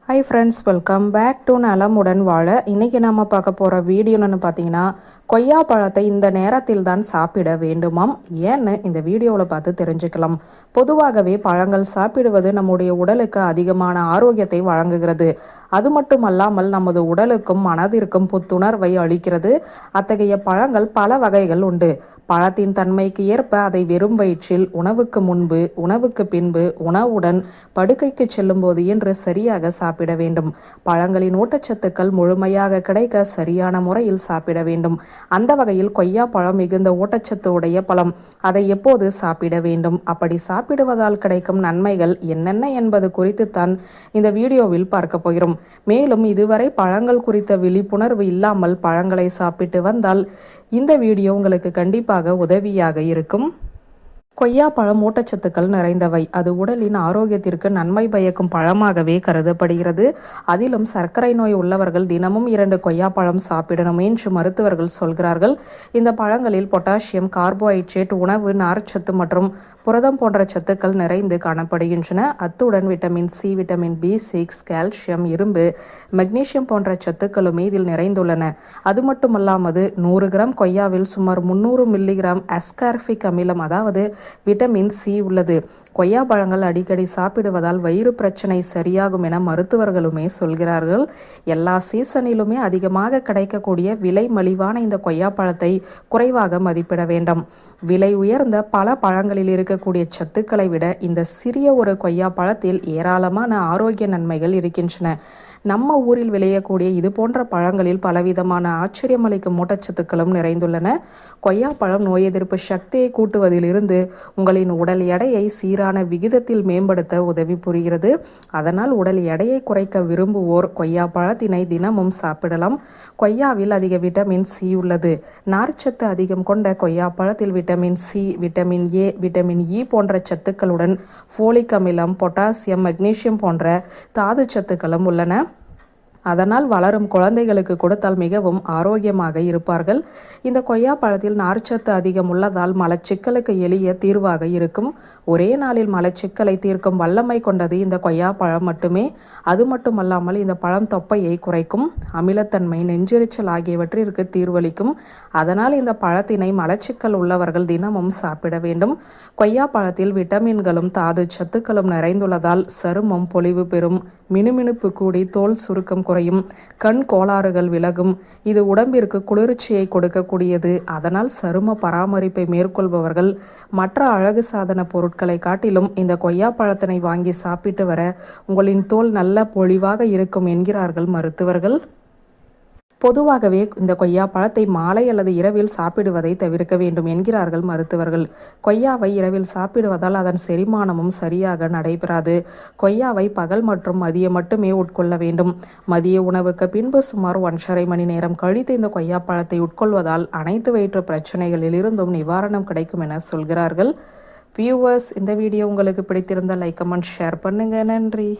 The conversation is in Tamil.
High friends, welcome back to நலமுடன் வாழ. இன்றைக்கி நம்ம பார்க்க போகிற வீடியோன்னு பார்த்தீங்கன்னா, கொய்யா பழத்தை இந்த நேரத்தில் தான் சாப்பிட வேண்டுமாம். ஏன்னு இந்த வீடியோவில் பார்த்து தெரிஞ்சுக்கலாம். பொதுவாகவே பழங்கள் சாப்பிடுவது நம்முடைய உடலுக்கு அதிகமான ஆரோக்கியத்தை வழங்குகிறது. அது மட்டுமல்லாமல் நமது உடலுக்கும் மனதிற்கும் புத்துணர்வை அளிக்கிறது. அத்தகைய பழங்கள் பல வகைகள் உண்டு. பழத்தின் தன்மைக்கு ஏற்ப அதை வெறும் வயிற்றில், உணவுக்கு முன்பு, உணவுக்கு பின்பு, உணவுடன், படுக்கைக்கு செல்லும் போது என்று சரியாக சாப்பிட வேண்டும். பழங்களின் ஊட்டச்சத்துக்கள் முழுமையாக கிடைக்க சரியான முறையில் சாப்பிட வேண்டும். அந்த வகையில் கொய்யா பழம் மிகுந்த ஊட்டச்சத்து உடைய பழம். அதை எப்போது சாப்பிட வேண்டும், அப்படி சாப்பிடுவதால் கிடைக்கும் நன்மைகள் என்னென்ன என்பது குறித்து தான் இந்த வீடியோவில் பார்க்க போகிறோம். மேலும் இதுவரை பழங்கள் குறித்த விழிப்புணர்வு இல்லாமல் பழங்களை சாப்பிட்டு வந்தால் இந்த வீடியோ உங்களுக்கு கண்டிப்பாக உதவியாக இருக்கும். கொய்யா பழம் ஊட்டச்சத்துக்கள் நிறைந்தவை. அது உடலின் ஆரோக்கியத்திற்கு நன்மை பயக்கும் பழமாகவே கருதப்படுகிறது. அதிலும் சர்க்கரை நோய் உள்ளவர்கள் தினமும் 2 கொய்யா பழம் சாப்பிடணும் என்று மருத்துவர்கள் சொல்கிறார்கள். இந்த பழங்களில் பொட்டாசியம், கார்போஹைட்ரேட், உணவு நார்ச்சத்து மற்றும் புரதம் போன்ற சத்துக்கள் நிறைந்து காணப்படுகின்றன. அத்துடன் vitamin C, vitamin B6, calcium, இரும்பு, மெக்னீசியம் போன்ற சத்துக்களும் இதில் நிறைந்துள்ளன. அது மட்டுமல்லாமல் 100 கிராம் கொய்யாவில் சுமார் 300 மில்லிகிராம் அஸ்கார்பிக் அமிலம் அதாவது விட்டமின் சி உள்ளது. கொய்யா பழங்கள் அடிக்கடி சாப்பிடுவதால் வயிறு பிரச்சனை சரியாகும் என மருத்துவர்களுமே சொல்கிறார்கள். எல்லா சீசனிலுமே அதிகமாக கிடைக்கக்கூடிய விலை மலிவான இந்த கொய்யா பழத்தை குறைவாக மதிப்பிட வேண்டாம். விலை உயர்ந்த பல பழங்களில் இருக்கக்கூடிய சத்துக்களை விட இந்த சிறிய ஒரு கொய்யா பழத்தில் ஏராளமான ஆரோக்கிய நன்மைகள் இருக்கின்றன. நம்ம ஊரில் விளையக்கூடிய இது போன்ற பழங்களில் பலவிதமான ஆச்சரியமளிக்கும் ஊட்டச்சத்துக்களும் நிறைந்துள்ளன. கொய்யா பழம் நோய் எதிர்ப்பு சக்தியை கூட்டுவதிலிருந்து உங்களின் உடல் எடையை சீரான விகிதத்தில் மேம்படுத்த உதவி புரிகிறது. அதனால் உடல் எடையை குறைக்க விரும்புவோர் கொய்யா பழத்தினை தினமும் சாப்பிடலாம். கொய்யாவில் அதிக விட்டமின் சி உள்ளது. நார்ச்சத்து அதிகம் கொண்ட கொய்யா பழத்தில் vitamin C, vitamin A, vitamin E போன்ற சத்துக்களுடன் ஃபோலிக் அமிலம், பொட்டாசியம், மெக்னீசியம் போன்ற தாது சத்துக்களும் உள்ளன. அதனால் வளரும் குழந்தைகளுக்கு கொடுத்தால் மிகவும் ஆரோக்கியமாக இருப்பார்கள். இந்த கொய்யா பழத்தில் நார்ச்சத்து அதிகம் உள்ளதால் மலச்சிக்கலுக்கு எளிய தீர்வாக இருக்கும். ஒரே நாளில் மலச்சிக்கலை தீர்க்கும் வல்லமை கொண்டது இந்த கொய்யா பழம் மட்டுமே. அது மட்டுமல்லாமல் இந்த பழம் தொப்பையை குறைக்கும், அமிலத்தன்மை, நெஞ்செரிச்சல் ஆகியவற்றிற்கு தீர்வளிக்கும். அதனால் இந்த பழத்தினை மலச்சிக்கல் உள்ளவர்கள் தினமும் சாப்பிட வேண்டும். கொய்யா பழத்தில் விட்டமின்களும் தாது சத்துக்களும் நிறைந்துள்ளதால் சருமம் பொலிவு பெறும், மினுமினுப்பு கூடி தோல் சுருக்கம் குறையும், கண் கோளாறுகள் விலகும். இது உடம்பிற்கு குளிர்ச்சியை கொடுக்கக்கூடியது. அதனால் சரும பராமரிப்பை மேற்கொள்பவர்கள் மற்ற அழகு சாதன பொருட்களை காட்டிலும் இந்த கொய்யா பழத்தினை வாங்கி சாப்பிட்டு வர உங்களின் தோல் நல்ல பொலிவாக இருக்கும் என்கிறார்கள் மருத்துவர்கள். பொதுவாகவே இந்த கொய்யா பழத்தை மாலை அல்லது இரவில் சாப்பிடுவதை தவிர்க்க வேண்டும் என்கிறார்கள் மருத்துவர்கள். கொய்யாவை இரவில் சாப்பிடுவதால் அதன் செரிமானமும் சரியாக நடைபெறாது. கொய்யாவை பகல் மற்றும் மதியம் மட்டுமே உட்கொள்ள வேண்டும். மதிய உணவுக்கு பின்பு சுமார் 1.5 மணி நேரம் கழித்து இந்த கொய்யா பழத்தை உட்கொள்வதால் அனைத்து வயிற்று பிரச்சனைகளில் இருந்தும் நிவாரணம் கிடைக்கும் என சொல்கிறார்கள். வியூவர்ஸ், இந்த வீடியோ உங்களுக்கு பிடித்திருந்தால் லைக், கமெண்ட், ஷேர் பண்ணுங்க. நன்றி.